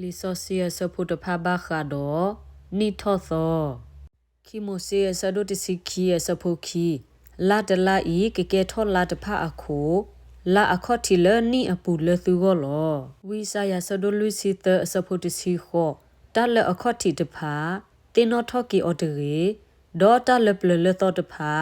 လီဆော့စီယဆဖို့တဖာဘာခါဒိုနီထောသောခီမိုစီယဆဒိုတစီခီယဆဖို့ခီလာတလာဤကေကေထောလာတဖာအခုလာအခတ်တီလနီအပူလသူကိုလောဝီဆာယဆဒိုလူစီတဆဖို့တစီခောတလအခတ်တီတဖာတင်နောထော့ကီအော်တရီဒေါ်တလပလလသောတဖာ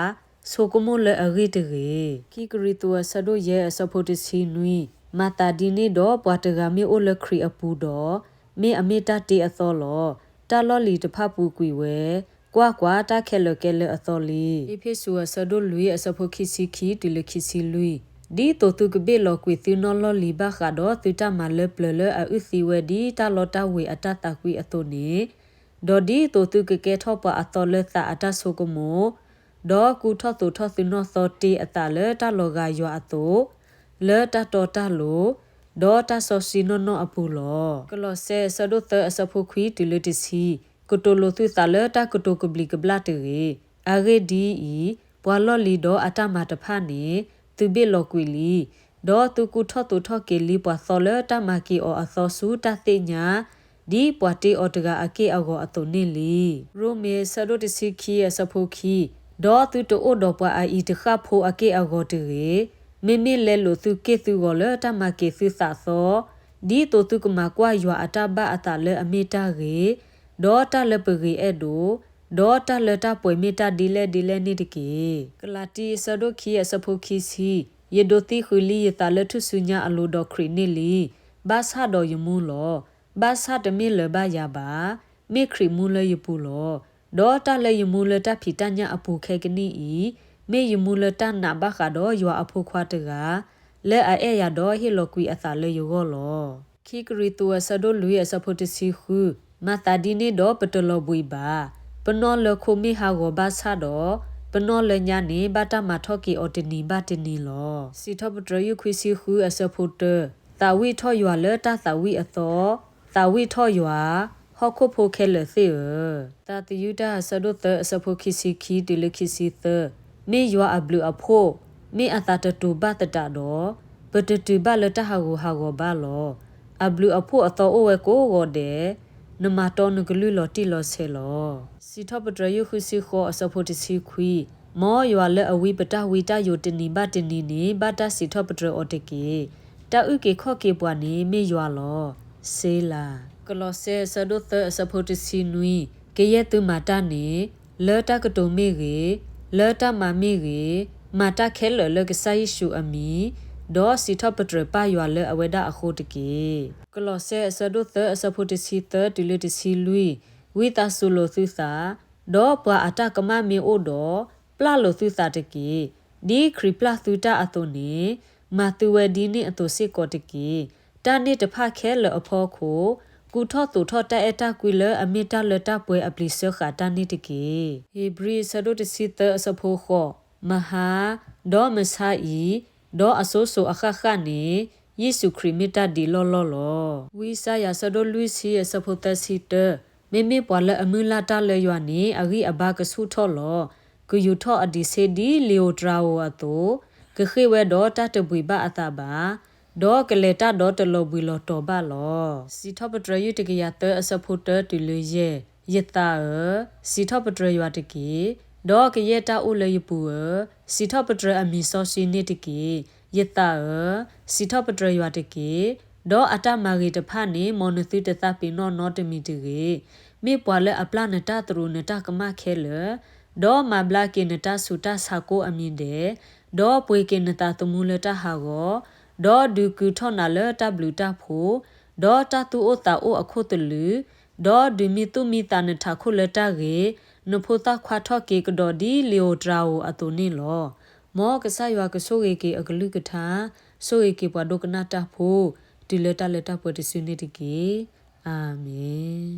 ဆိုကမိုလအဂီတရီခီကရီတူဆဒိုရဲ့ဆဖို့တစီနွီမာတာဒီနီဒေါ်ပွားတဂမီအိုလခရီအပူဒေါ်မေအမေတတေအသောလောတလောလီတဖပူကွေဝဲကွာတခဲလကဲလအသောလီအဖေဆူဆဒိုလူအစဖိုခီစီခီတီလခီစီလူဒီတိုတုကဘေလောကွေသီနောလောလီဘာခါဒေါ်တူတမလပလလအဥစီဝဲဒီတလောတဝေအတတကွေအသောနေဒေါ်ဒီတိုတုကကဲထောပအသောလသအတဆုကမောဒေါ်ကူထောတူထောသီနောသောတေအတလတလောကရွာအသောလေတတော်တလိုဒေါ်တာဆောစီနိုနိုအပူလောကလောဆဲဆဒုသအစဖုခွီတီလတီစီကတိုလိုသူသလတာကတိုကဘလီကဘလာတေအာဂေဒီဤဘွာလော်လီဒေါ်အတမတဖာနေသူဘေလောကွီလီဒေါ်သူကုထော့တူထော့ကေလီဘွာဆောလတာမကီအောအသောစုတသိညာဒီပွာတေအောတကအကေအောအတုန်နေလီရိုမေဆဒုတစီခီအစဖုခီဒေါ်သူတိုဒေါ်ပွာအီတခဖိုအကေအောတေမေမေလဲလို့သူကေသူကိုလေတမကေသူသသောဒီတိုတုကမကွာရွာအတဘအတလဲအမေတာရေဒေါ်တလပရီအဲ့ဒိုဒေါ်တလတပွေမေတာဒီလဲနေတကေကလာတီဆဒိုခီအစဖိုခီစီယေဒိုတီခူလီယတလထုဆုညာအလိုဒေါ်ခရီနေလီဘာသာဒေါ်ယမူလောဘာသာတမေလဘယာဘာမေခရီမူလယပူလောဒေါ်တလယမူလတဖီတညာအပူခဲကနီဤမေယမူလတနာဘခါတော့ရွာအဖို့ခွားတကလဲအဲရတော့ဟီလိုကွီအသာလေယောလောခီကရီတူဆဒိုလူရဆဖို့တစီခုမတာဒီနေတော့ပတလဘွေပါပနောလခုမီဟာကိုဘာသာတော့ပနောလညာနေဘတာမထော့ကီအော်တနီဘတနီလောစီထပတရယခွီစီခုအဆဖို့တတာဝီထော့ရွာလဲတာတာဝီအသောတာဝီထော့ရွာဟော့ခုဖိုခဲလသေတာတယူတာဆဒိုသအဆဖို့ခီစီခီတီလခီစီသမေယွာအဘလူအဖို့မေအတာတတူဘတ်တာတော့ပတတူဘလတဟာကိုဘာလောအဘလူအဖို့အတော်အဝဲကိုဝတဲ့နမတော်နဂလူလော်တီလော်ဆဲလောစီထပတရယခုစီခောအစဖို့တစီခွီမောယွာလဲအဝိပတဝီတယိုတနီဘတနီနေဘတာစီထပတရအော်တကေတာဥကေခော့ကေပွားနေမေယွာလောဆေးလာကလောဆဲဆဒုသအစဖို့တစီနွီကေယတုမာတာနေလဲတာကတုံမေကေလဲတာမမီကေမာတာခဲလကဆိုင်ရှူအမီဒေါ်စီထပတရပယွာလဲအဝဒအခုတကေကလောဆဲဆဒုသအစဖို့တစီတတီလတစီလူဝီတာဆူလိုသုသာဒေါ်ပွာအတကမမေအိုဒေါ်ပလလိုသုသာတကေဒီခရီပလသုတာအတုန်နေမာတူဝဒီနေအတုစစ်ကောတကေတာနေတဖခဲလအဖောခိုကူထော့တူထော့တဲအတကွီလအမီတာလတပွဲအပလီဆခတာနေတကေဟေဘရီဆဒုတစီတအစဖိုခောမဟာဒေါ်မဆိုင်ဒေါ်အဆိုးဆိုအခခနေယေရှုခရစ်မီတာဒီလောဝီဆာယာဆဒိုလူစီယစဖိုတစီတမေမေပွာလအမူလာတလေယွာနေအဂီအဘကဆုထောလောဂူယူထောအဒီစေဒီလီယိုဒရာဝအတိုကခေဝဲဒေါ်တတပွေဘအတာဘာဒေါ်ကလေတာဒေါ်တလောဘွေလောတော်ဘာလောစီထပတရယတကရတအစဖိုတတူလူရဲ့ယတာစီထပတရယဝတကေဒေါ်ကရတာဥလေယပူစီထပတရအမီဆောစီနေတကေယတာစီထပတရယဝတကေဒေါ်အတမာဂီတဖာနေမော်နသီတသပီနောတမီတကေမေပွာလအပလနတတရူနတကမခဲလဒေါ်မဘလာကေနတဆူတဆာကိုအမင်းတဲ့ဒေါ်ပွေကေနတတမူလတဟာကိုဒေါ်ဒူကူထောနာလတဘလူတာဖိုဒေါ်တတူအိုတာအိုအခုတလူဒေါ်ဒူမီတူမီတနထခုလတကေနဖိုတာခွာထော့ကေကဒေါ်ဒီလီယိုဒရာအိုအတုနေလောမောကဆယွာကဆိုကေအကလူကထာဆိုကေပွားဒုကနာတာဖိုဒီလတာပွဲတဆွေနေတကေအာမင်